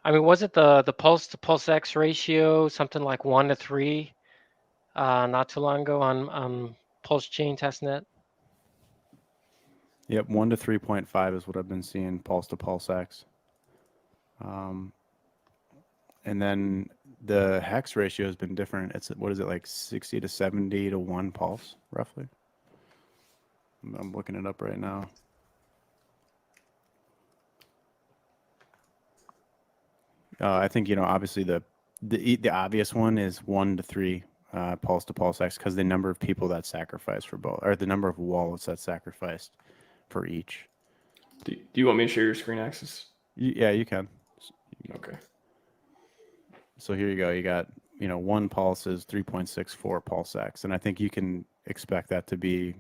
I mean, was it the pulse to pulse X ratio something like 1 to 3 not too long ago on PulseChain testnet? Yep, 1 to 3.5 is what I've been seeing pulse to PulseX. And then the hex ratio has been different. It's, what is it, like 60 to 70 to 1 pulse, roughly? I'm looking it up right now. I think, obviously the obvious one is 1 to 3 pulse to PulseX, because the number of people that sacrifice for both, or the number of wallets that sacrificed for each. Do you want me to share your screen access? Yeah, you can. Okay. So here you go. You got, 1 pulse is 3.64 PulseX. And I think you can expect that to be,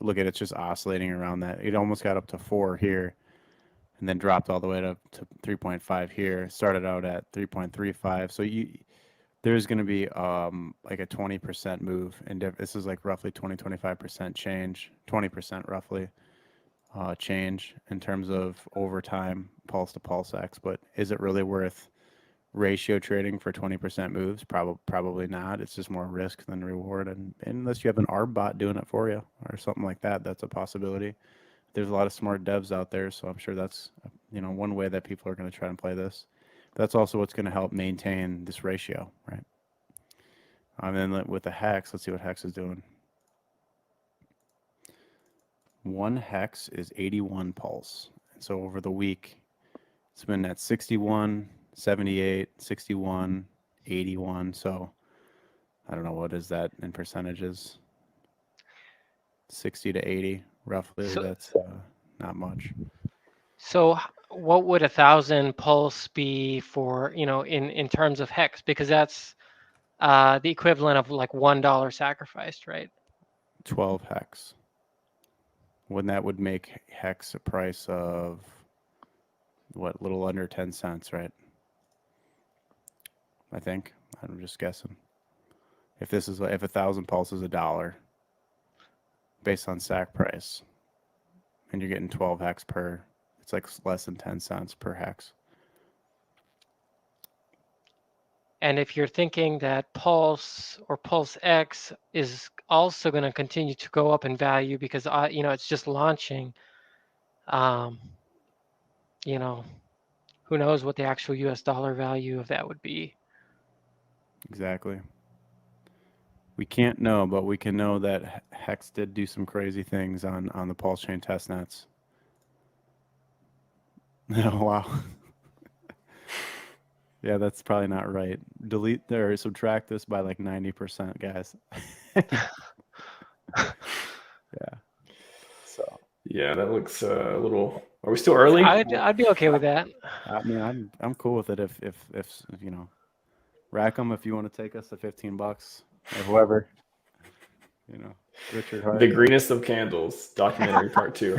look at it, it's just oscillating around that. It almost got up to 4 here and then dropped all the way to 3.5 here. Started out at 3.35. So there's going to be like a 20% move. And this is like roughly 25% change, 20% roughly change in terms of over time, pulse to PulseX. But is it really worth ratio trading for 20% moves? Probably not. It's just more risk than reward, and unless you have an ARB bot doing it for you or something like that, that's a possibility. There's a lot of smart devs out there, so I'm sure that's one way that people are going to try and play this. That's also what's going to help maintain this ratio, right? And then with the hex, let's see what hex is doing. 1 hex is 81 pulse, and so over the week it's been at 61, 78, 61, 81. So I don't know, what is that in percentages? 60 to 80 roughly. So, that's not much. So what would 1,000 pulse be for, in terms of hex? Because that's the equivalent of like $1 sacrificed, right? 12 hex. When that would make hex a price of what, little under 10 cents, right? I think. I'm just guessing. If 1,000 pulse is $1 based on sack price, and you're getting 12 hex per, it's like less than 10 cents per hex. And if you're thinking that pulse or pulse X is also going to continue to go up in value because it's just launching, who knows what the actual US dollar value of that would be. Exactly. We can't know, but we can know that Hex did do some crazy things on the PulseChain testnets. Oh, wow. Yeah, that's probably not right. Delete or subtract this by like 90%, guys. Yeah. So. Yeah, that looks a little. Are we still early? I'd be okay with that. I mean, I'm cool with it if Rackham, if you want to take us to $15 or whoever, Richard Hart. The greenest of candles, documentary part 2.